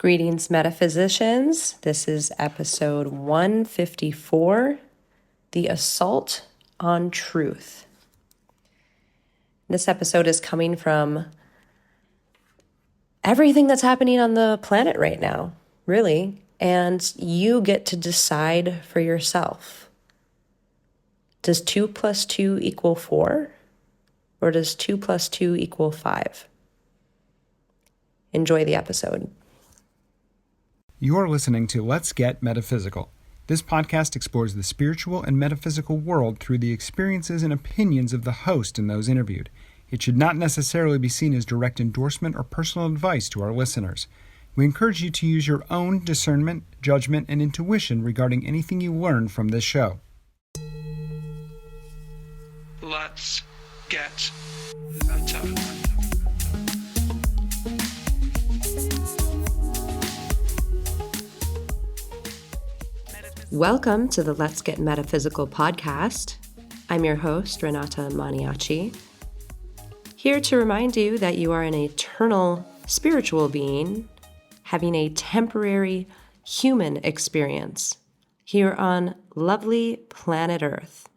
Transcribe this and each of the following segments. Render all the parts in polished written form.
Greetings, metaphysicians. This is episode 154, The Assault on Truth. This episode is coming from everything that's happening on the planet right now, really, and you get to decide for yourself. Does 2 plus 2 equal 4? Or does 2 plus 2 equal 5? Enjoy the episode. You're listening to Let's Get Metaphysical. This podcast explores the spiritual and metaphysical world through the experiences and opinions of the host and those interviewed. It should not necessarily be seen as direct endorsement or personal advice to our listeners. We encourage you to use your own discernment, judgment, and intuition regarding anything you learn from this show. Let's get meta. Welcome to the Let's Get Metaphysical podcast. I'm your host, Renata Maniaci, here to remind you that you are an eternal spiritual being having a temporary human experience here on lovely planet Earth.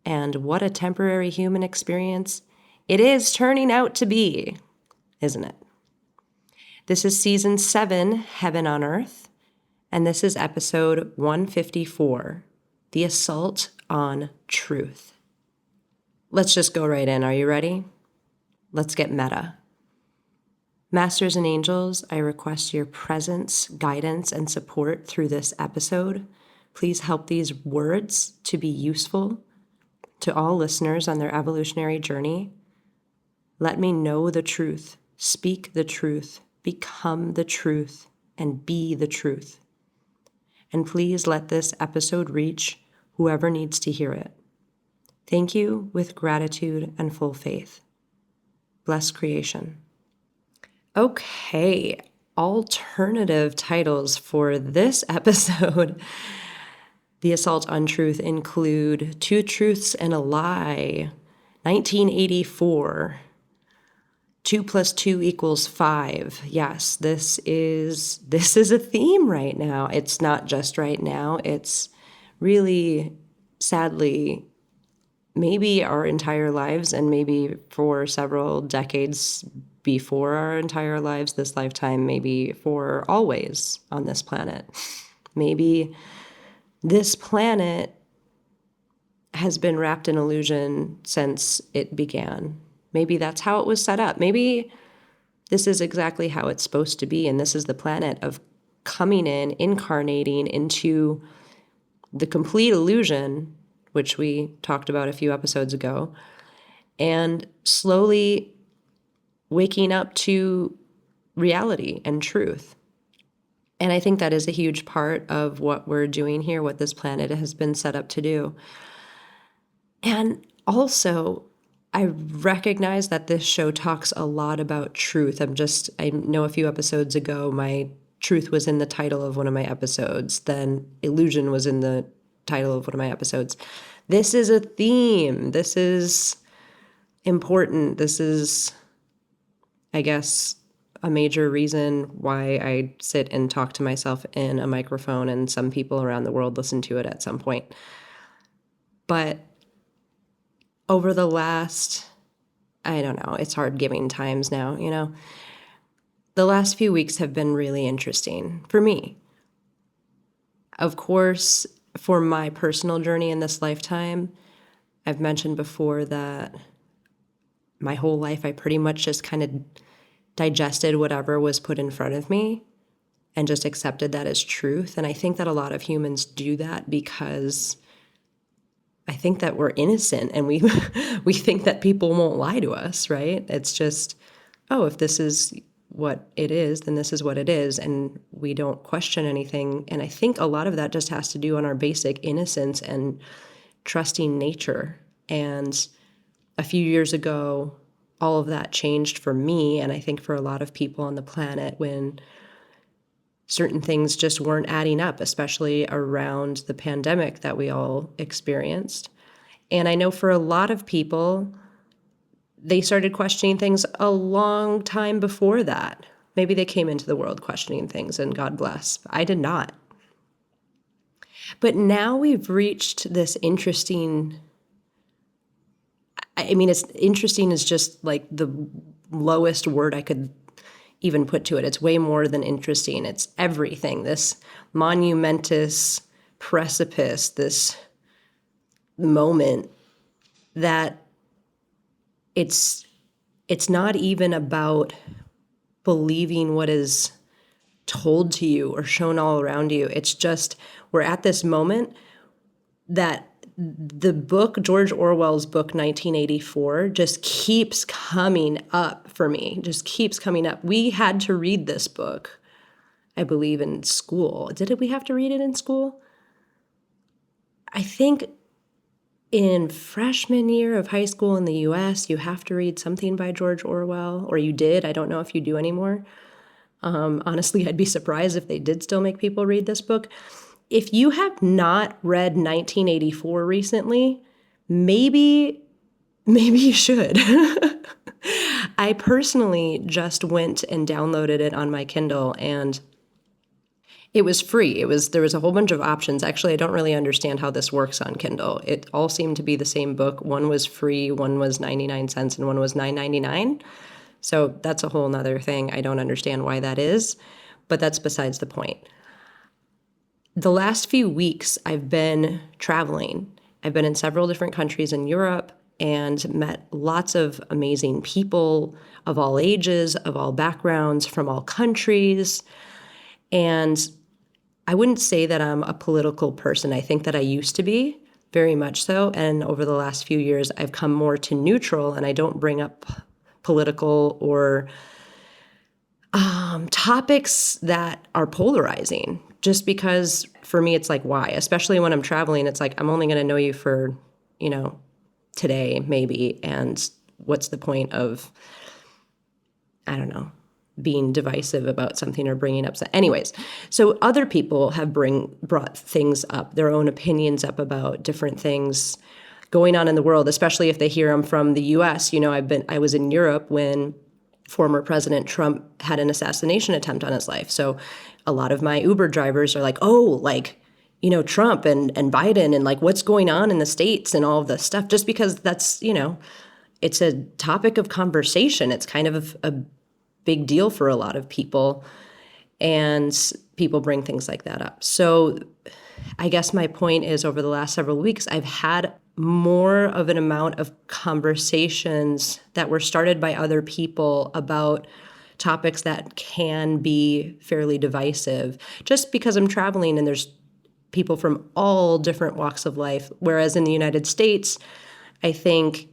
And what a temporary human experience it is turning out to be, isn't it? This is season 7, Heaven on Earth. And this is episode 154, The Assault on Truth. Let's just go right in. Are you ready? Let's get meta. Masters and angels, I request your presence, guidance, and support through this episode. Please help these words to be useful to all listeners on their evolutionary journey. Let me know the truth, speak the truth, become the truth, and be the truth. And please let this episode reach whoever needs to hear it. Thank you with gratitude and full faith. Bless creation. Okay, alternative titles for this episode. The Assault on Truth include Two Truths and a Lie, 1984, 2 plus 2 equals 5. Yes, this is a theme right now. It's not just right now. It's really, sadly, maybe our entire lives and maybe for several decades before our entire lives, this lifetime, maybe for always on this planet. Maybe this planet has been wrapped in illusion since it began. Maybe that's how it was set up. Maybe this is exactly how it's supposed to be. And this is the planet of coming in, incarnating into the complete illusion, which we talked about a few episodes ago, and slowly waking up to reality and truth. And I think that is a huge part of what we're doing here, what this planet has been set up to do. And also, I recognize that this show talks a lot about truth. I know a few episodes ago, my truth was in the title of one of my episodes. Then illusion was in the title of one of my episodes. This is a theme. This is important. This is, I guess, a major reason why I sit and talk to myself in a microphone, and some people around the world listen to it at some point. But over the last, I don't know, it's hard giving times now, the last few weeks have been really interesting for me. Of course, for my personal journey in this lifetime, I've mentioned before that my whole life I pretty much just kind of digested whatever was put in front of me and just accepted that as truth. And I think that a lot of humans do that because I think that we're innocent and we think that people won't lie to us, right? It's just, oh, if this is what it is, then this is what it is, and we don't question anything. And I think a lot of that just has to do on our basic innocence and trusting nature. And a few years ago, all of that changed for me, and I think for a lot of people on the planet, when certain things just weren't adding up, especially around the pandemic that we all experienced. And I know for a lot of people, they started questioning things a long time before that. Maybe they came into the world questioning things, and God bless. I did not. But now we've reached this interesting, I mean, it's interesting is just like the lowest word I could even put to it. It's way more than interesting. It's everything. This monumentous precipice, this moment that it's not even about believing what is told to you or shown all around you. It's just we're at this moment that the book, George Orwell's book, 1984, just keeps coming up for me, just keeps coming up. We had to read this book, I believe, in school. Did we have to read it in school? I think in freshman year of high school in the US, you have to read something by George Orwell, or you did. I don't know if you do anymore. Honestly, I'd be surprised if they did still make people read this book. If you have not read 1984 recently, maybe you should. I personally just went and downloaded it on my Kindle, and it was free. There was a whole bunch of options. Actually, I don't really understand how this works on Kindle. It all seemed to be the same book. One was free, one was 99 cents, and one was $9.99. So that's a whole nother thing. I don't understand why that is, but that's besides the point. The last few weeks, I've been traveling. I've been in several different countries in Europe and met lots of amazing people of all ages, of all backgrounds, from all countries. And I wouldn't say that I'm a political person. I think that I used to be, very much so. And over the last few years, I've come more to neutral, and I don't bring up political or topics that are polarizing, just because for me, it's like, why? Especially when I'm traveling, it's like, I'm only going to know you for, today, maybe. And what's the point of, I don't know, being divisive about something or bringing up. Anyways, so other people have brought things up, their own opinions up about different things going on in the world, especially if they hear them from the US. I was in Europe when former President Trump had an assassination attempt on his life. So a lot of my Uber drivers are like, Trump and Biden and like what's going on in the States and all of this stuff, just because that's, it's a topic of conversation. It's kind of a big deal for a lot of people, and people bring things like that up. So I guess my point is, over the last several weeks, I've had more of an amount of conversations that were started by other people about topics that can be fairly divisive, just because I'm traveling and there's people from all different walks of life. Whereas in the United States, I think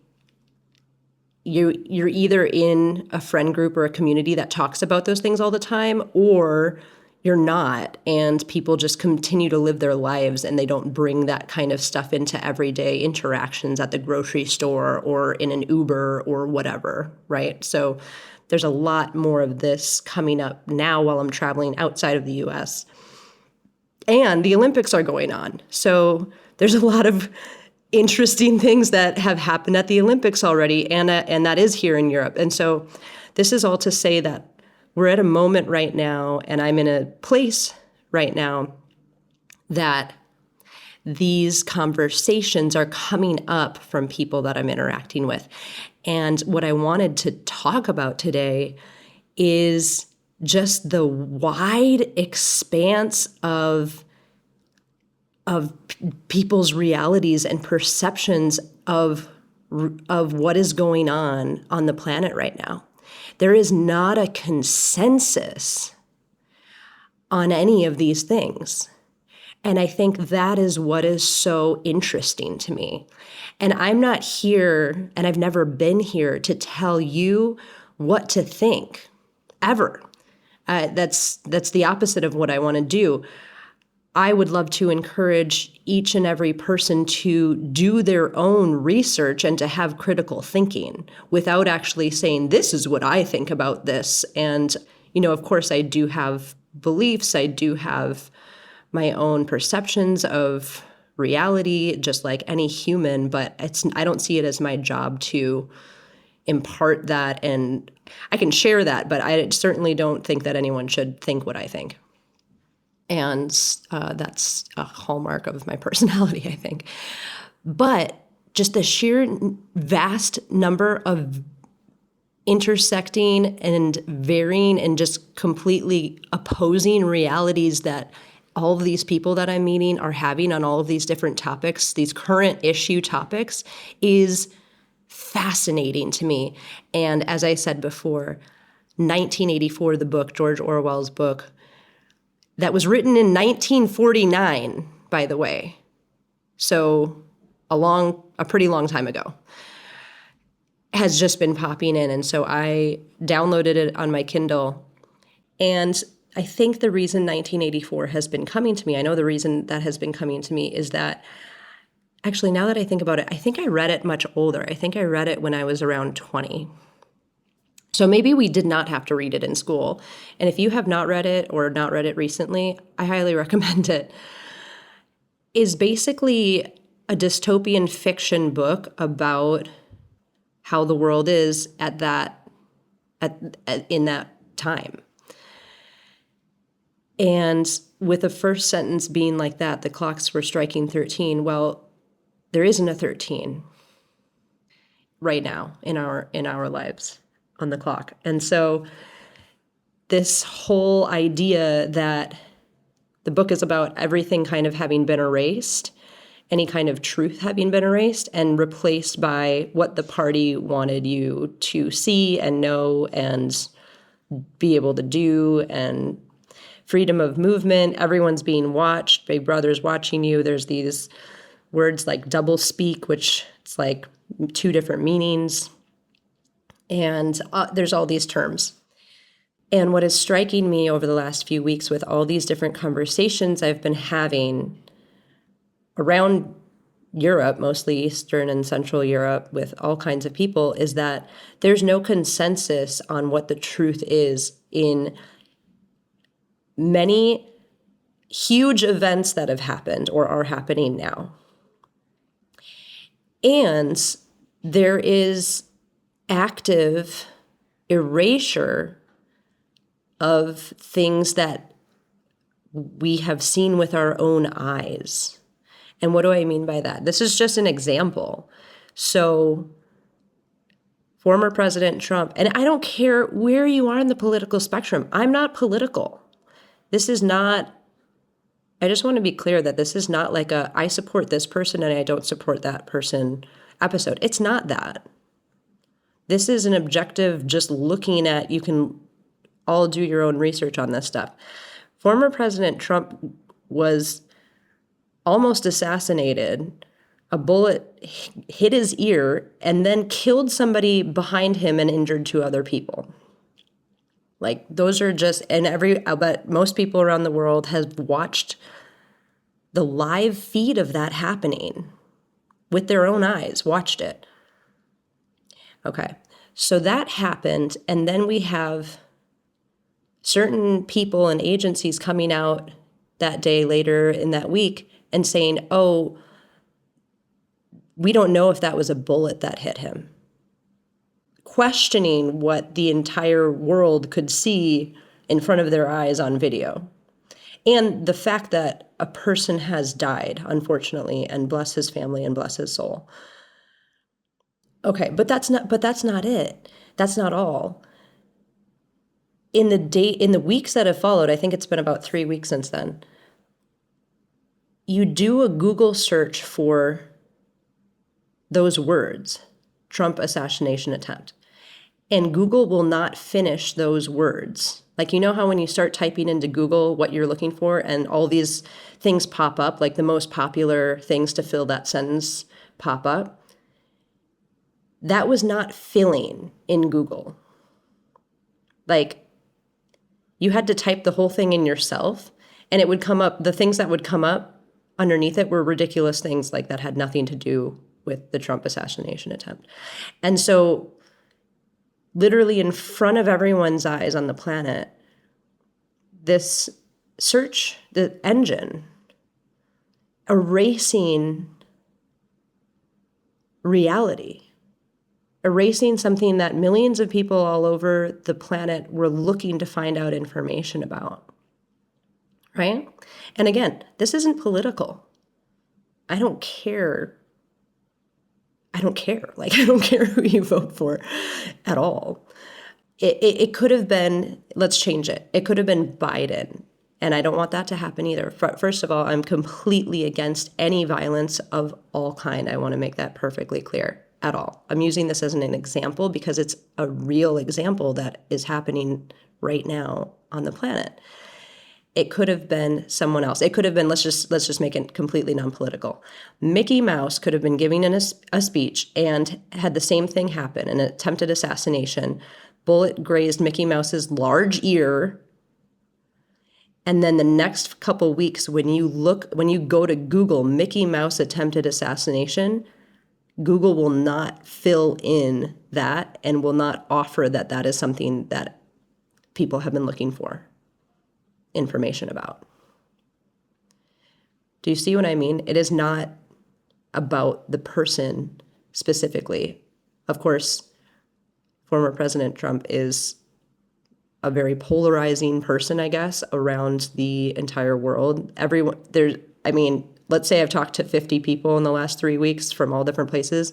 you're either in a friend group or a community that talks about those things all the time, or you're not, and people just continue to live their lives and they don't bring that kind of stuff into everyday interactions at the grocery store or in an Uber or whatever, right? So there's a lot more of this coming up now while I'm traveling outside of the US. And the Olympics are going on. So there's a lot of interesting things that have happened at the Olympics already, and that is here in Europe. And so this is all to say that we're at a moment right now, and I'm in a place right now that these conversations are coming up from people that I'm interacting with. And what I wanted to talk about today is just the wide expanse of people's realities and perceptions of what is going on the planet right now. There is not a consensus on any of these things. And I think that is what is so interesting to me. And I'm not here, and I've never been here to tell you what to think, ever. That's the opposite of what I want to do. I would love to encourage each and every person to do their own research and to have critical thinking without actually saying, this is what I think about this. And, of course, I do have beliefs. I do have my own perceptions of reality, just like any human, but I don't see it as my job to, impart that, and I can share that, but I certainly don't think that anyone should think what I think. And that's a hallmark of my personality, I think. But just the sheer vast number of intersecting and varying and just completely opposing realities that all of these people that I'm meeting are having on all of these different topics, these current issue topics, is fascinating to me. And as I said before, 1984, the book, George Orwell's book, that was written in 1949, by the way. So a pretty long time ago, has just been popping in. And so I downloaded it on my Kindle. And I think the reason 1984 has been coming to me, I know the reason that has been coming to me is that, actually, now that I think about it, I think I read it much older. I think I read it when I was around 20. So maybe we did not have to read it in school. And if you have not read it or not read it recently, I highly recommend it. It's basically a dystopian fiction book about how the world is in that time. And with the first sentence being like that, the clocks were striking 13. Well, there isn't a 13 right now in our lives on the clock. And so this whole idea that the book is about everything kind of having been erased, any kind of truth having been erased and replaced by what the party wanted you to see and know and be able to do, and freedom of movement, everyone's being watched, Big Brother's watching you. There's these words like double speak, which it's like two different meanings. And there's all these terms. And what is striking me over the last few weeks with all these different conversations I've been having around Europe, mostly Eastern and Central Europe, with all kinds of people, is that there's no consensus on what the truth is in many huge events that have happened or are happening now. And there is active erasure of things that we have seen with our own eyes. And what do I mean by that? This is just an example. So former President Trump, and I don't care where you are in the political spectrum, I'm not political. This is not, I just want to be clear that this is not like a I support this person and I don't support that person episode. It's not that. This is an objective, just looking at, you can all do your own research on this stuff. Former President Trump was almost assassinated. A bullet hit his ear and then killed somebody behind him and injured two other people. Like, those are just, but most people around the world have watched the live feed of that happening with their own eyes, watched it. Okay, so that happened, and then we have certain people and agencies coming out that day later in that week and saying, oh, we don't know if that was a bullet that hit him. Questioning what the entire world could see in front of their eyes on video. And the fact that a person has died, unfortunately, and bless his family and bless his soul. Okay, but that's not it. That's not all. In the weeks that have followed, I think it's been about 3 weeks since then, you do a Google search for those words, Trump assassination attempt, and Google will not finish those words. Like, you know how when you start typing into Google what you're looking for and all these things pop up, like the most popular things to fill that sentence pop up? That was not filling in Google. Like, you had to type the whole thing in yourself, and it would come up, the things that would come up underneath it were ridiculous things like that had nothing to do with the Trump assassination attempt. And so literally in front of everyone's eyes on the planet, this search, the engine, erasing reality. erasing something that millions of people all over the planet were looking to find out information about, right? And again, this isn't political. I don't care. Like, I don't care who you vote for at all. It could have been, let's change it. It could have been Biden. And I don't want that to happen either. First of all, I'm completely against any violence of all kind. I want to make that perfectly clear at all. I'm using this as an example because it's a real example that is happening right now on the planet. It could have been someone else. It could have been, let's just make it completely non-political. Mickey Mouse could have been giving a speech and had the same thing happen, an attempted assassination. Bullet grazed Mickey Mouse's large ear. And then the next couple weeks, when you go to Google Mickey Mouse attempted assassination, Google will not fill in that and will not offer that is something that people have been looking for information about. Do you see what I mean? It is not about the person specifically. Of course, former President Trump is a very polarizing person, I guess, around the entire world. Let's say I've talked to 50 people in the last 3 weeks from all different places.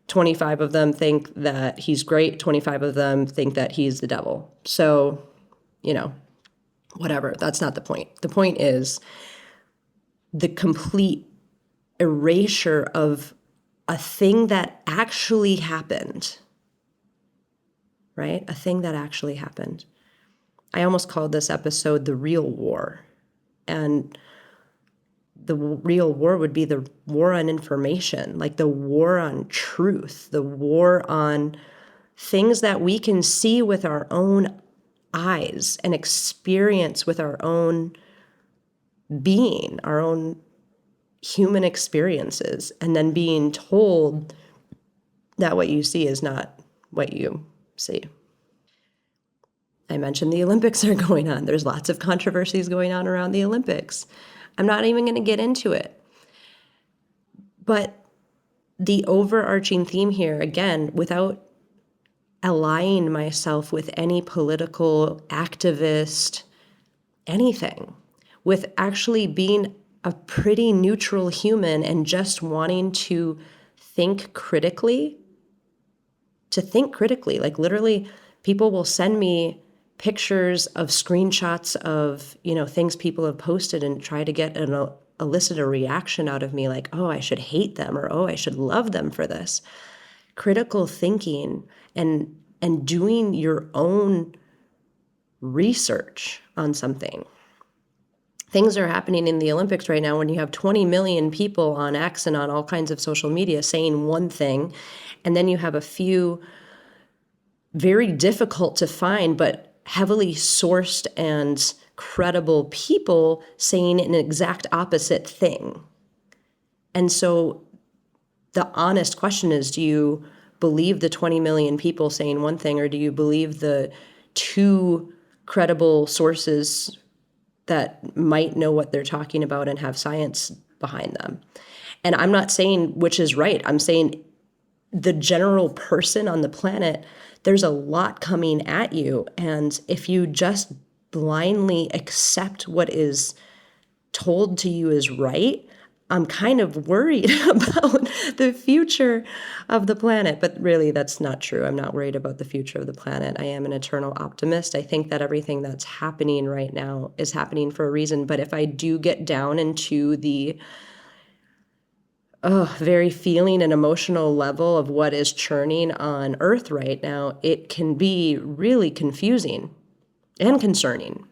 25 of them think that he's great. 25 of them think that he's the devil. So, whatever. That's not the point. The point is the complete erasure of a thing that actually happened, right? A thing that actually happened. I almost called this episode The Real War. And the real war would be the war on information, like the war on truth, the war on things that we can see with our own eyes and experience with our own being, our own human experiences, and then being told that what you see is not what you see. I mentioned the Olympics are going on. There's lots of controversies going on around the Olympics. I'm not even going to get into it. But the overarching theme here, again, without allying myself with any political activist, anything, with actually being a pretty neutral human and just wanting to think critically, like literally people will send me pictures of screenshots of, things people have posted and try to get elicit a reaction out of me like, oh, I should hate them or, oh, I should love them for this. Critical thinking and doing your own research on something. Things are happening in the Olympics right now when you have 20 million people on X and on all kinds of social media saying one thing, and then you have a few very difficult to find but heavily sourced and credible people saying an exact opposite thing. And so the honest question is, do you believe the 20 million people saying one thing, or do you believe the two credible sources that might know what they're talking about and have science behind them? And I'm not saying which is right. I'm saying the general person on the planet, there's a lot coming at you. And if you just blindly accept what is told to you is right, I'm kind of worried about the future of the planet. But really, that's not true. I'm not worried about the future of the planet. I am an eternal optimist. I think that everything that's happening right now is happening for a reason. But if I do get down into the very feeling and emotional level of what is churning on Earth right now, it can be really confusing and concerning.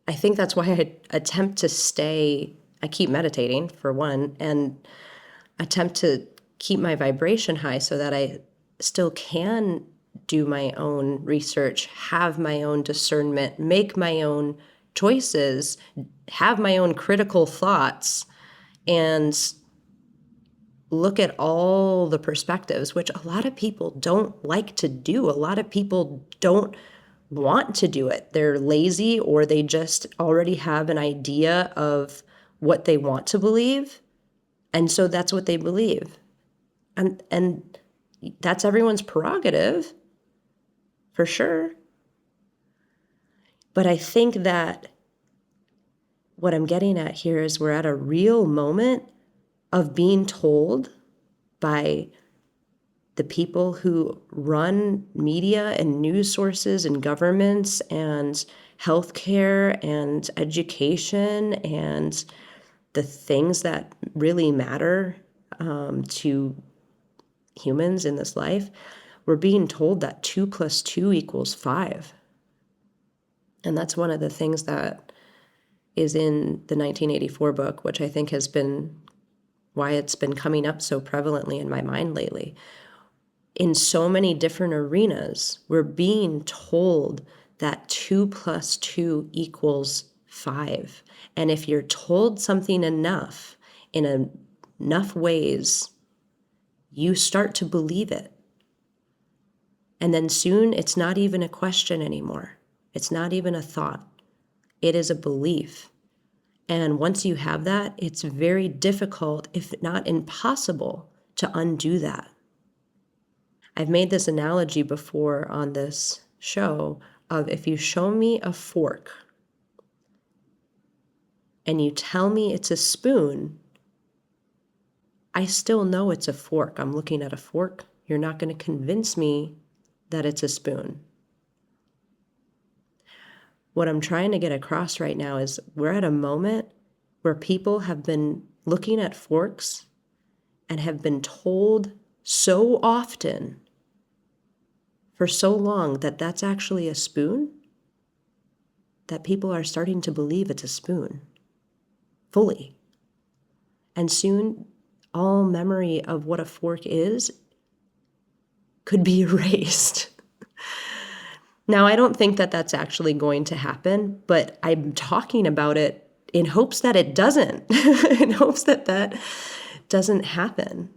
I think that's why I attempt to I keep meditating for one, and attempt to keep my vibration high so that I still can do my own research, have my own discernment, make my own choices, have my own critical thoughts, and look at all the perspectives, which a lot of people don't like to do. A lot of people don't want to do it. They're lazy, or they just already have an idea of what they want to believe. And so that's what they believe. And that's everyone's prerogative, for sure. But I think that what I'm getting at here is we're at a real moment of being told by the people who run media and news sources and governments and healthcare and education and the things that really matter to humans in this life, we're being told that 2 + 2 = 5. And that's one of the things that is in the 1984 book, which I think has been why it's been coming up so prevalently in my mind lately. In so many different arenas, we're being told that 2 + 2 = 5. And if you're told something enough in enough ways, you start to believe it. And then soon it's not even a question anymore. It's not even a thought. It is a belief. And once you have that, it's very difficult, if not impossible, to undo that. I've made this analogy before on this show of if you show me a fork and you tell me it's a spoon, I still know it's a fork. I'm looking at a fork. You're not going to convince me that it's a spoon. What I'm trying to get across right now is we're at a moment where people have been looking at forks and have been told so often for so long that that's actually a spoon, that people are starting to believe it's a spoon fully. And soon all memory of what a fork is could be erased. Now, I don't think that that's actually going to happen, but I'm talking about it in hopes that it doesn't, in hopes that that doesn't happen.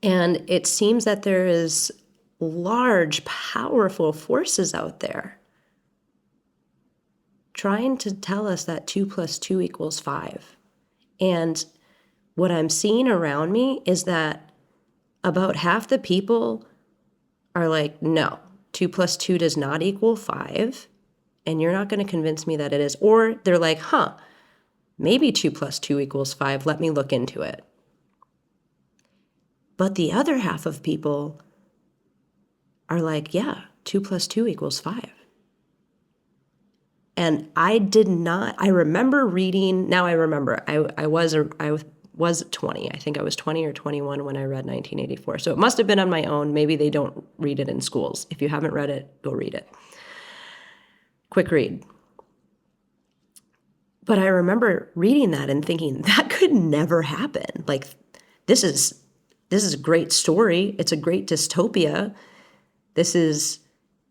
And it seems that there is large, powerful forces out there trying to tell us that 2 + 2 = 5. And what I'm seeing around me is that about half the people are like, no, 2 + 2 does not equal 5, and you're not going to convince me that it is. Or they're like, maybe 2 + 2 = 5, let me look into it. But the other half of people are like, yeah, 2 + 2 = 5. And I remember reading, now I remember, I was 20. I think I was 20 or 21 when I read 1984. So it must have been on my own. Maybe they don't read it in schools. If you haven't read it, go read it. Quick read. But I remember reading that and thinking, that could never happen. Like, this is a great story. It's a great dystopia. This is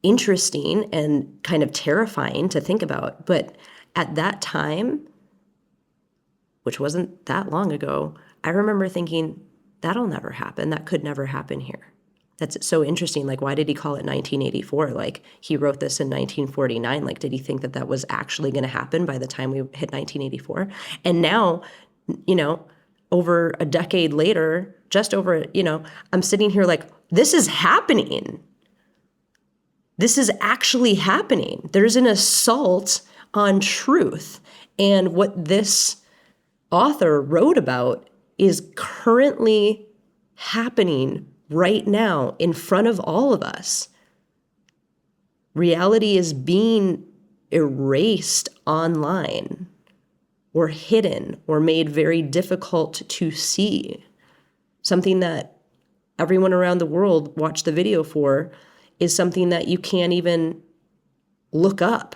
interesting and kind of terrifying to think about. But at that time, which wasn't that long ago, I remember thinking, that'll never happen. That could never happen here. That's so interesting. Like, why did he call it 1984? Like, he wrote this in 1949. Like, did he think that that was actually going to happen by the time we hit 1984? And now, over a decade later, just over, I'm sitting here like, this is happening. This is actually happening. There's an assault on truth. And what this author wrote about is currently happening right now in front of all of us. Reality is being erased online or hidden or made very difficult to see. Something that everyone around the world watched the video for is something that you can't even look up.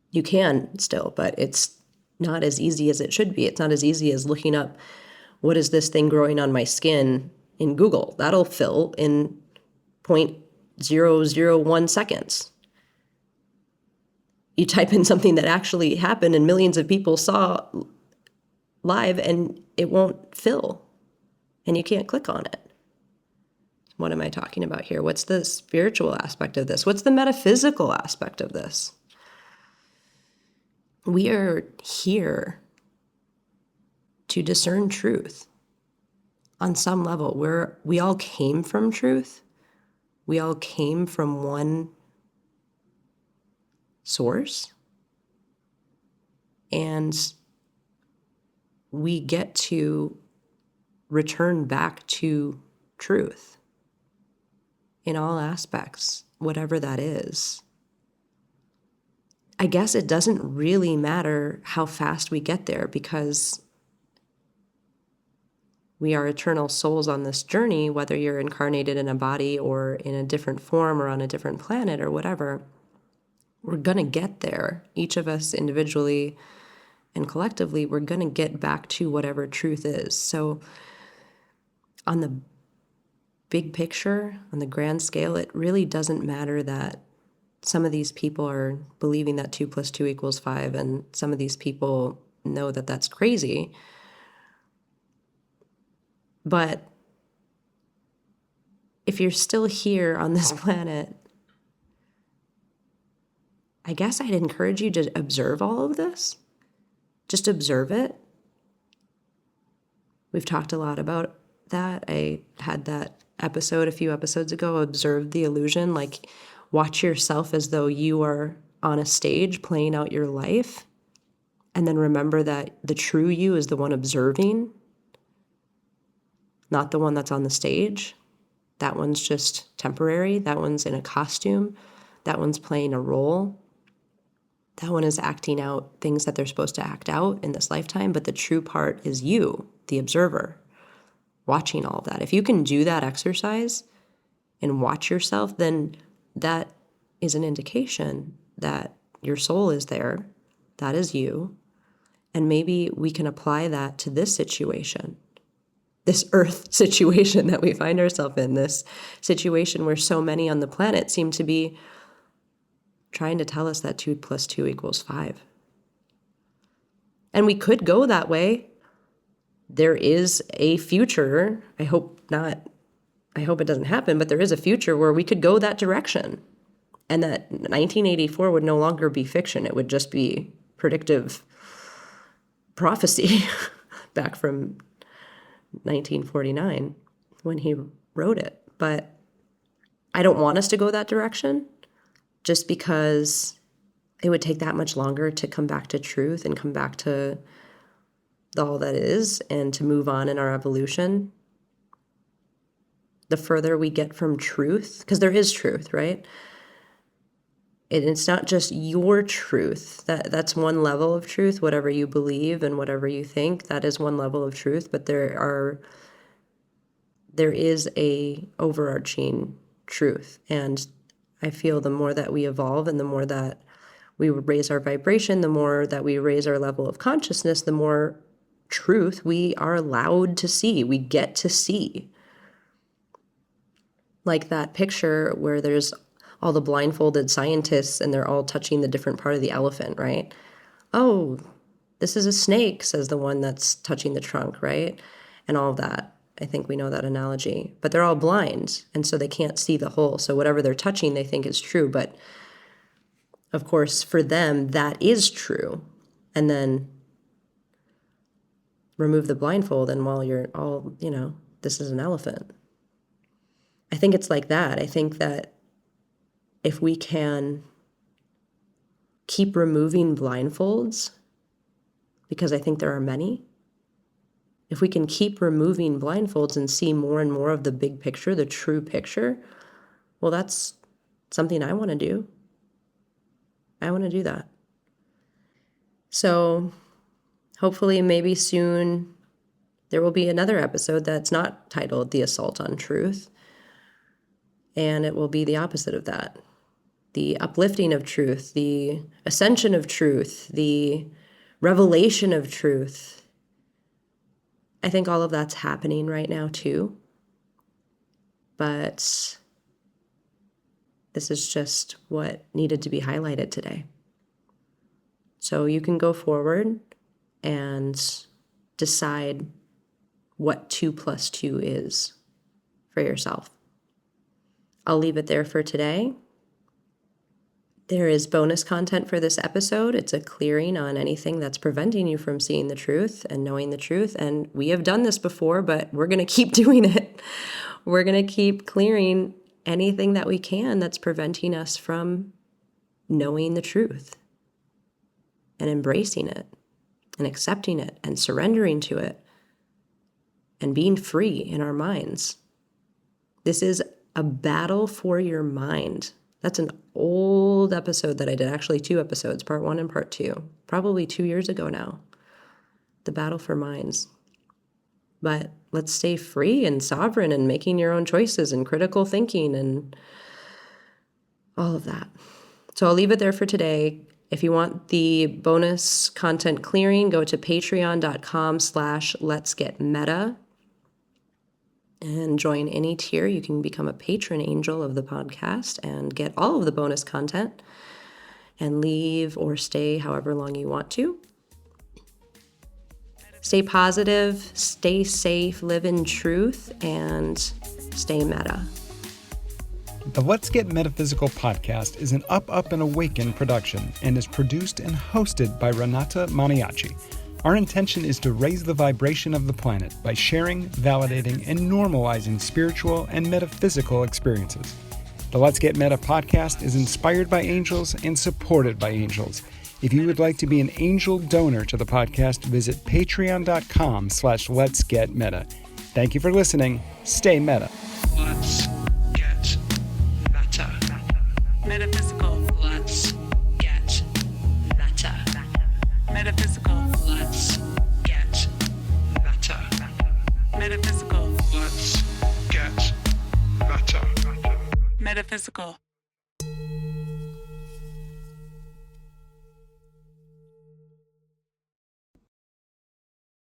You can still, but it's not as easy as it should be. It's not as easy as looking up, what is this thing growing on my skin in Google? That'll fill in 0.001 seconds. You type in something that actually happened and millions of people saw live and it won't fill and you can't click on it. What am I talking about here? What's the spiritual aspect of this? What's the metaphysical aspect of this? We are here to discern truth on some level. We all came from truth. We all came from one source. And we get to return back to truth in all aspects, whatever that is. I guess it doesn't really matter how fast we get there, because we are eternal souls on this journey, whether you're incarnated in a body or in a different form or on a different planet or whatever. We're going to get there. Each of us individually and collectively, we're going to get back to whatever truth is. So on the big picture, on the grand scale, it really doesn't matter that some of these people are believing that 2 + 2 = 5, and some of these people know that that's crazy. But if you're still here on this planet, I guess I'd encourage you to observe all of this. Just observe it. We've talked a lot about that. I had that episode a few episodes ago, Observe the Illusion. Like, watch yourself as though you are on a stage playing out your life. And then remember that the true you is the one observing, not the one that's on the stage. That one's just temporary. That one's in a costume. That one's playing a role. That one is acting out things that they're supposed to act out in this lifetime. But the true part is you, the observer, watching all of that. If you can do that exercise and watch yourself, then that is an indication that your soul is there. That is you. And maybe we can apply that to this situation, this earth situation that we find ourselves in, this situation where so many on the planet seem to be trying to tell us that 2 + 2 = 5. And we could go that way. There is a future. I hope not. I hope it doesn't happen, but there is a future where we could go that direction. And that 1984 would no longer be fiction. It would just be predictive prophecy back from 1949 when he wrote it. But I don't want us to go that direction, just because it would take that much longer to come back to truth and come back to all that is and to move on in our evolution. The further we get from truth, because there is truth, right? And it's not just your truth. That's one level of truth, whatever you believe and whatever you think, that is one level of truth. But there is a overarching truth. And I feel the more that we evolve and the more that we raise our vibration, the more that we raise our level of consciousness, the more truth we are allowed to see. We get to see. Like that picture where there's all the blindfolded scientists and they're all touching the different part of the elephant, right? Oh, this is a snake, says the one that's touching the trunk, right? And all of that. I think we know that analogy. But they're all blind, and so they can't see the whole. So whatever they're touching, they think is true. But of course, for them, that is true. And then remove the blindfold, and while you're all, this is an elephant. I think it's like that. I think that if we can keep removing blindfolds, because I think there are many, if we can keep removing blindfolds and see more and more of the big picture, the true picture, well, that's something I want to do. I want to do that. So hopefully maybe soon there will be another episode that's not titled The Assault on Truth. And it will be the opposite of that. The uplifting of truth, the ascension of truth, the revelation of truth. I think all of that's happening right now too. But this is just what needed to be highlighted today. So you can go forward and decide what 2 + 2 is for yourself. I'll leave it there for today. There is bonus content for this episode. It's a clearing on anything that's preventing you from seeing the truth and knowing the truth. And we have done this before, but we're going to keep doing it. We're going to keep clearing anything that we can that's preventing us from knowing the truth and embracing it and accepting it and surrendering to it and being free in our minds. This is a battle for your mind. That's an old episode that I did, actually 2 episodes, part 1 and part 2, probably 2 years ago now. The battle for minds. But let's stay free and sovereign and making your own choices and critical thinking and all of that. So I'll leave it there for today. If you want the bonus content clearing, go to patreon.com/letsgetmeta and join any tier. You can become a patron angel of the podcast and get all of the bonus content and leave or stay however long you want to. Stay positive, stay safe, live in truth, and stay meta. The Let's Get Metaphysical podcast is an Up and Awaken production and is produced and hosted by Renata Maniaci. Our intention is to raise the vibration of the planet by sharing, validating, and normalizing spiritual and metaphysical experiences. The Let's Get Meta podcast is inspired by angels and supported by angels. If you would like to be an angel donor to the podcast, visit patreon.com/letsgetmeta. Thank you for listening. Stay meta. Let's get meta. Metaphysical. Let's get meta. Metaphysical. Let's get meta. Metaphysical. Let's get meta. Metaphysical.